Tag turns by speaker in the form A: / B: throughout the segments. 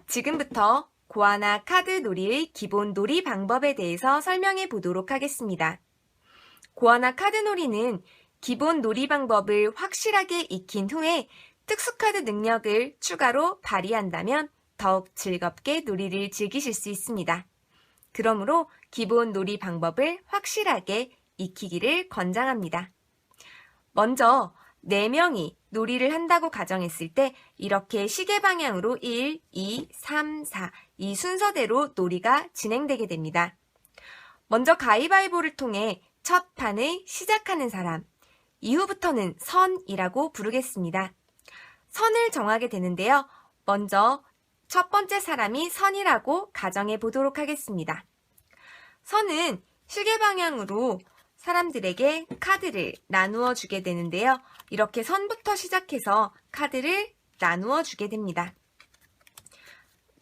A: 지금부터 고아나 카드 놀이의 기본 놀이 방법에 대해서 설명해 보도록 하겠습니다. 고아나 카드 놀이는 기본 놀이 방법을 확실하게 익힌 후에 특수카드 능력을 추가로 발휘한다면 더욱 즐겁게 놀이를 즐기실 수 있습니다. 그러므로 기본 놀이 방법을 확실하게 익히기를 권장합니다. 먼저 4명이 놀이를 한다고 가정했을 때 이렇게 시계 방향으로 1, 2, 3, 4 이 순서대로 놀이가 진행되게 됩니다. 먼저 가위바위보를 통해 첫 판을 시작하는 사람, 이후부터는 선이라고 부르겠습니다. 선을 정하게 되는데요. 먼저 첫 번째 사람이 선이라고 가정해 보도록 하겠습니다. 선은 시계 방향으로 사람들에게 카드를 나누어 주게 되는데요. 이렇게 선부터 시작해서 카드를 나누어 주게 됩니다.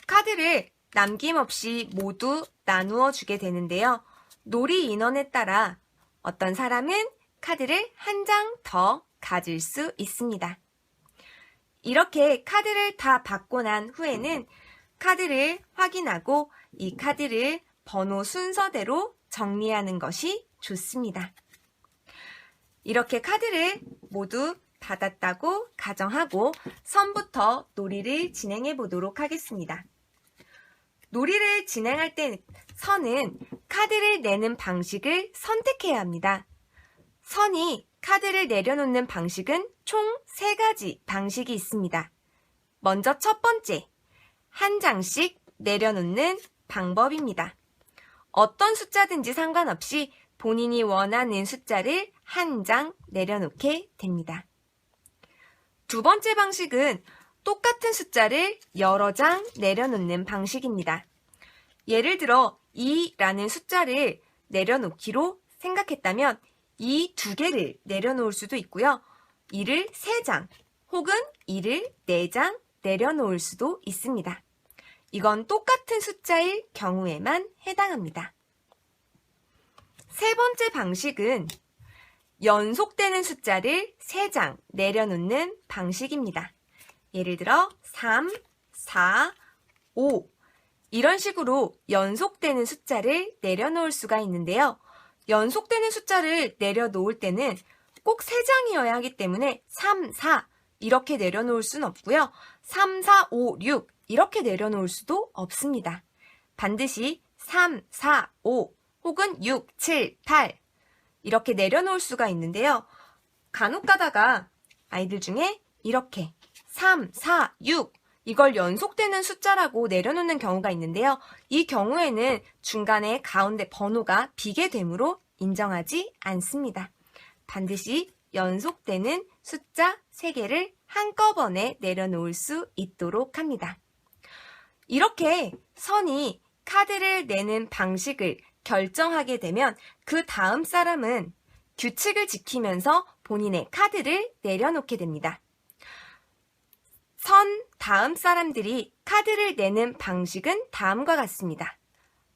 A: 카드를 남김없이 모두 나누어 주게 되는데요. 놀이 인원에 따라 어떤 사람은 카드를 한 장 더 가질 수 있습니다. 이렇게 카드를 다 받고 난 후에는 카드를 확인하고 이 카드를 번호 순서대로 정리하는 것이 좋습니다. 이렇게 카드를 모두 받았다고 가정하고 선부터 놀이를 진행해 보도록 하겠습니다. 놀이를 진행할 때 선은 카드를 내는 방식을 선택해야 합니다. 선이 카드를 내려놓는 방식은 총 3가지 방식이 있습니다. 먼저 첫 번째, 한 장씩 내려놓는 방법입니다. 어떤 숫자든지 상관없이 본인이 원하는 숫자를 한 장 내려놓게 됩니다. 두 번째 방식은 똑같은 숫자를 여러 장 내려놓는 방식입니다. 예를 들어 2라는 숫자를 내려놓기로 생각했다면 이 2개를 내려놓을 수도 있고요. 2를 3장 혹은 2를 4장 내려놓을 수도 있습니다. 이건 똑같은 숫자일 경우에만 해당합니다. 세 번째 방식은 연속되는 숫자를 3장 내려놓는 방식입니다. 예를 들어 3, 4, 5 이런 식으로 연속되는 숫자를 내려놓을 수가 있는데요. 연속되는 숫자를 내려놓을 때는 꼭 3장이어야 하기 때문에 3, 4 이렇게 내려놓을 수는 없고요. 3, 4, 5, 6 이렇게 내려놓을 수도 없습니다. 반드시 3, 4, 5 혹은 6, 7, 8 이렇게 내려놓을 수가 있는데요. 간혹 가다가 아이들 중에 이렇게 3, 4, 6 이걸 연속되는 숫자라고 내려놓는 경우가 있는데요. 이 경우에는 중간에 가운데 번호가 비게 되므로 인정하지 않습니다. 반드시 연속되는 숫자 3개를 한꺼번에 내려놓을 수 있도록 합니다. 이렇게 선이 카드를 내는 방식을 결정하게 되면 그 다음 사람은 규칙을 지키면서 본인의 카드를 내려놓게 됩니다. 선 다음 사람들이 카드를 내는 방식은 다음과 같습니다.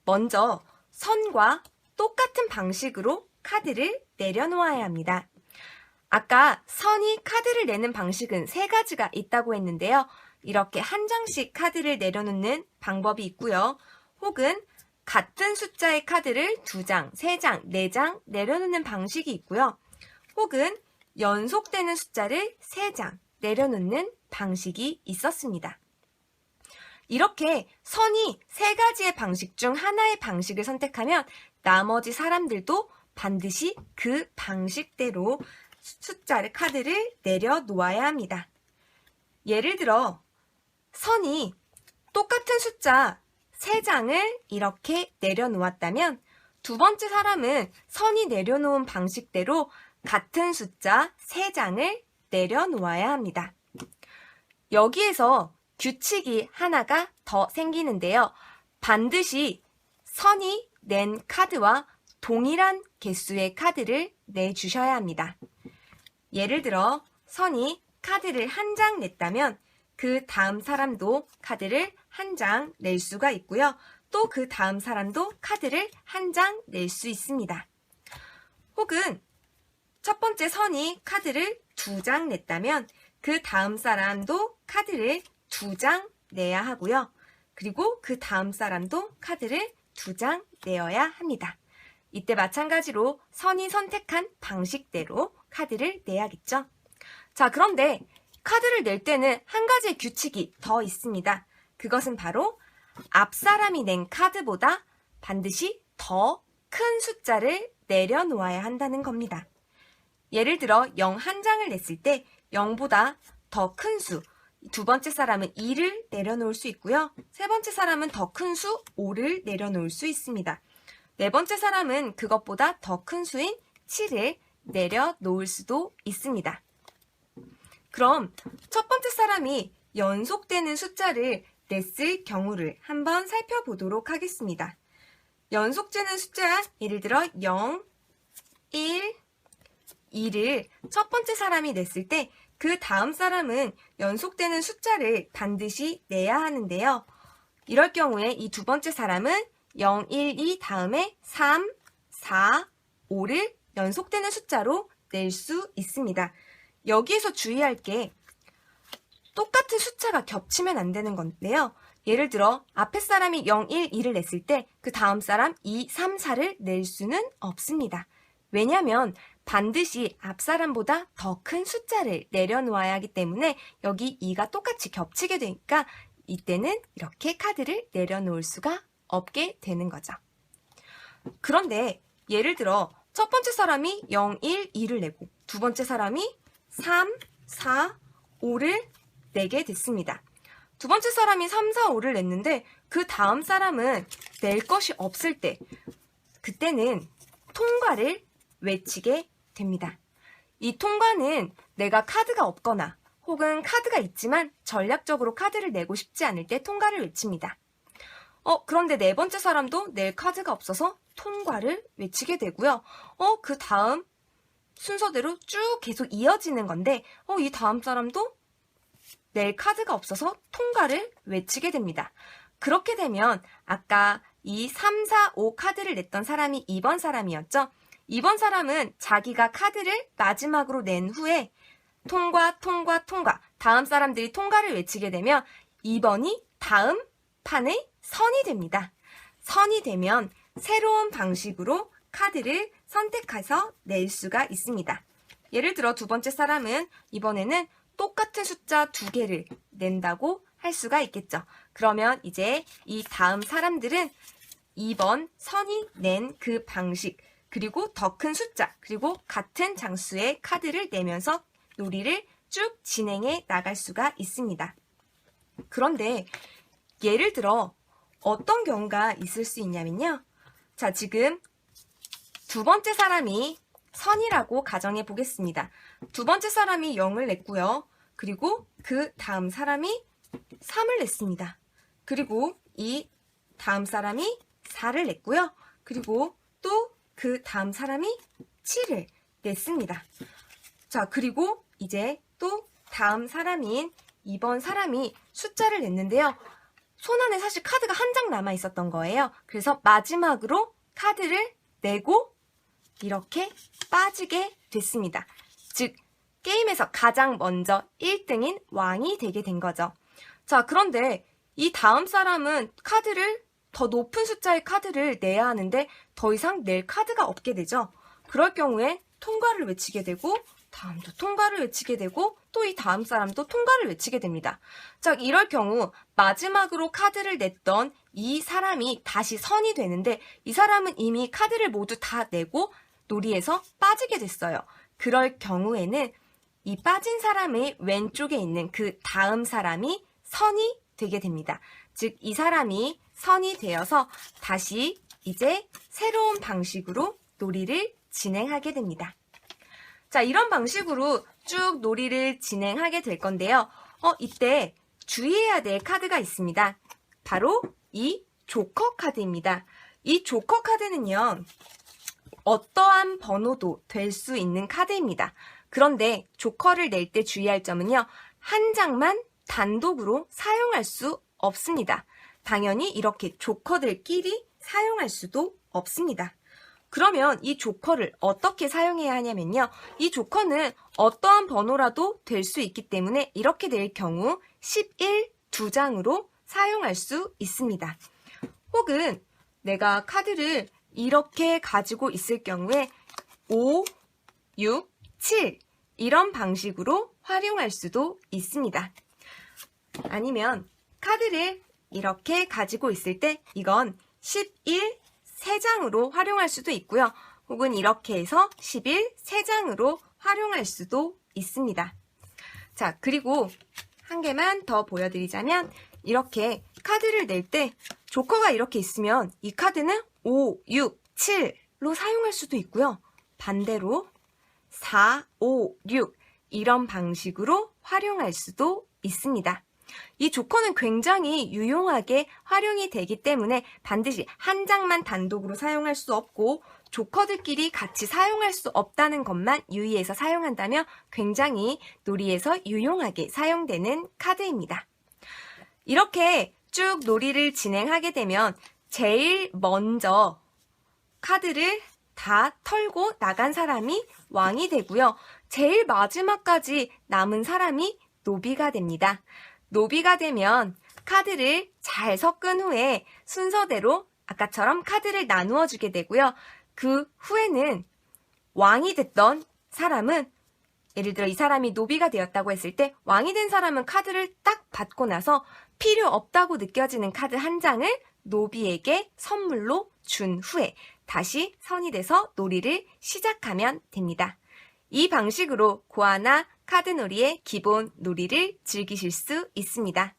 A: 먼저 선과 똑같은 방식으로 카드를 내려놓아야 합니다. 아까 선이 카드를 내는 방식은 3가지가 있다고 했는데요. 이렇게 한 장씩 카드를 내려놓는 방법이 있고요. 혹은 같은 숫자의 카드를 2장, 3장, 4장 내려놓는 방식이 있고요. 혹은 연속되는 숫자를 3장 내려놓는 방식이 있었습니다. 이렇게 선이 3가지의 방식 중 하나의 방식을 선택하면 나머지 사람들도 반드시 그 방식대로 숫자를 카드를 내려놓아야 합니다. 예를 들어 선이 똑같은 숫자 3장을 이렇게 내려놓았다면 두 번째 사람은 선이 내려놓은 방식대로 같은 숫자 3장을 내려놓아야 합니다. 여기에서 규칙이 하나가 더 생기는데요. 반드시 선이 낸 카드와 동일한 개수의 카드를 내주셔야 합니다. 예를 들어 선이 카드를 한 장 냈다면 그 다음 사람도 카드를 한 장 낼 수가 있고요. 또 그 다음 사람도 카드를 한 장 낼 수 있습니다. 혹은 첫 번째 선이 카드를 2장 냈다면 그 다음 사람도 카드를 2장 내야 하고요. 그리고 그 다음 사람도 카드를 2장 내어야 합니다. 이때 마찬가지로 선이 선택한 방식대로 카드를 내야겠죠. 자, 그런데 카드를 낼 때는 한 가지의 규칙이 더 있습니다. 그것은 바로 앞 사람이 낸 카드보다 반드시 더 큰 숫자를 내려놓아야 한다는 겁니다. 예를 들어 0 한 장을 냈을 때 0보다 더 큰 수, 두 번째 사람은 2를 내려놓을 수 있고요. 세 번째 사람은 더 큰 수 5를 내려놓을 수 있습니다. 네 번째 사람은 그것보다 더 큰 수인 7을 내려놓을 수도 있습니다. 그럼 첫 번째 사람이 연속되는 숫자를 냈을 경우를 한번 살펴보도록 하겠습니다. 연속되는 숫자, 예를 들어 0, 1, 2를 첫 번째 사람이 냈을 때 그 다음 사람은 연속되는 숫자를 반드시 내야 하는데요. 이럴 경우에 이 두 번째 사람은 0, 1, 2 다음에 3, 4, 5를 연속되는 숫자로 낼 수 있습니다. 여기에서 주의할 게 똑같은 숫자가 겹치면 안 되는 건데요. 예를 들어 앞에 사람이 0, 1, 2를 냈을 때 그 다음 사람 2, 3, 4를 낼 수는 없습니다. 왜냐하면 반드시 앞 사람보다 더 큰 숫자를 내려놓아야 하기 때문에 여기 2가 똑같이 겹치게 되니까 이때는 이렇게 카드를 내려놓을 수가 없게 되는 거죠. 그런데 예를 들어 첫 번째 사람이 0, 1, 2를 내고 두 번째 사람이 3, 4, 5를 내게 됐습니다. 두 번째 사람이 3, 4, 5를 냈는데 그 다음 사람은 낼 것이 없을 때 그때는 통과를 외치게 됩니다. 이 통과는 내가 카드가 없거나 혹은 카드가 있지만 전략적으로 카드를 내고 싶지 않을 때 통과를 외칩니다. 그런데 네 번째 사람도 낼 카드가 없어서 통과를 외치게 되고요. 그 다음 순서대로 쭉 계속 이어지는 건데 이 다음 사람도 낼 카드가 없어서 통과를 외치게 됩니다. 그렇게 되면 아까 이 3, 4, 5 카드를 냈던 사람이 2번 사람이었죠. 2번 사람은 자기가 카드를 마지막으로 낸 후에 통과, 통과, 통과 다음 사람들이 통과를 외치게 되면 2번이 다음 판의 선이 됩니다. 선이 되면 새로운 방식으로 카드를 선택해서 낼 수가 있습니다. 예를 들어 두 번째 사람은 이번에는 똑같은 숫자 2개를 낸다고 할 수가 있겠죠. 그러면 이제 이 다음 사람들은 2번 선이 낸 그 방식, 그리고 더 큰 숫자, 그리고 같은 장수의 카드를 내면서 놀이를 쭉 진행해 나갈 수가 있습니다. 그런데 예를 들어 어떤 경우가 있을 수 있냐면요. 자, 지금 두 번째 사람이 선이라고 가정해 보겠습니다. 두 번째 사람이 0을 냈고요. 그리고 그 다음 사람이 3을 냈습니다. 그리고 이 다음 사람이 4를 냈고요. 그리고 또 그 다음 사람이 7을 냈습니다. 자, 그리고 이제 또 다음 사람인 2번 사람이 숫자를 냈는데요. 손 안에 사실 카드가 한 장 남아 있었던 거예요. 그래서 마지막으로 카드를 내고 이렇게 빠지게 됐습니다. 즉, 게임에서 가장 먼저 1등인 왕이 되게 된 거죠. 자, 그런데 이 다음 사람은 카드를 더 높은 숫자의 카드를 내야 하는데 더 이상 낼 카드가 없게 되죠. 그럴 경우에 통과를 외치게 되고 다음도 통과를 외치게 되고 또 이 다음 사람도 통과를 외치게 됩니다. 자, 이럴 경우 마지막으로 카드를 냈던 이 사람이 다시 선이 되는데 이 사람은 이미 카드를 모두 다 내고 놀이에서 빠지게 됐어요. 그럴 경우에는 이 빠진 사람의 왼쪽에 있는 그 다음 사람이 선이 되게 됩니다. 즉, 이 사람이 선이 되어서 다시 이제 새로운 방식으로 놀이를 진행하게 됩니다. 자, 이런 방식으로 쭉 놀이를 진행하게 될 건데요. 이때 주의해야 될 카드가 있습니다. 바로 이 조커 카드입니다. 이 조커 카드는요, 어떠한 번호도 될 수 있는 카드입니다. 그런데 조커를 낼 때 주의할 점은요, 한 장만 단독으로 사용할 수 없습니다. 당연히 이렇게 조커들끼리 사용할 수도 없습니다. 그러면 이 조커를 어떻게 사용해야 하냐면요. 이 조커는 어떠한 번호라도 될 수 있기 때문에 이렇게 될 경우 11, 2장으로 사용할 수 있습니다. 혹은 내가 카드를 이렇게 가지고 있을 경우에 5, 6, 7 이런 방식으로 활용할 수도 있습니다. 아니면 카드를 이렇게 가지고 있을 때 이건 11, 3장으로 활용할 수도 있고요. 혹은 이렇게 해서 11, 3장으로 활용할 수도 있습니다. 자, 그리고 한 개만 더 보여드리자면 이렇게 카드를 낼 때 조커가 이렇게 있으면 이 카드는 5, 6, 7로 사용할 수도 있고요. 반대로 4, 5, 6 이런 방식으로 활용할 수도 있습니다. 이 조커는 굉장히 유용하게 활용이 되기 때문에 반드시 한 장만 단독으로 사용할 수 없고 조커들끼리 같이 사용할 수 없다는 것만 유의해서 사용한다면 굉장히 놀이에서 유용하게 사용되는 카드입니다. 이렇게 쭉 놀이를 진행하게 되면 제일 먼저 카드를 다 털고 나간 사람이 왕이 되고요. 제일 마지막까지 남은 사람이 노비가 됩니다. 노비가 되면 카드를 잘 섞은 후에 순서대로 아까처럼 카드를 나누어 주게 되고요. 그 후에는 왕이 됐던 사람은 예를 들어 이 사람이 노비가 되었다고 했을 때 왕이 된 사람은 카드를 딱 받고 나서 필요 없다고 느껴지는 카드 한 장을 노비에게 선물로 준 후에 다시 선이 돼서 놀이를 시작하면 됩니다. 이 방식으로 고아나 카드놀이의 기본 놀이를 즐기실 수 있습니다.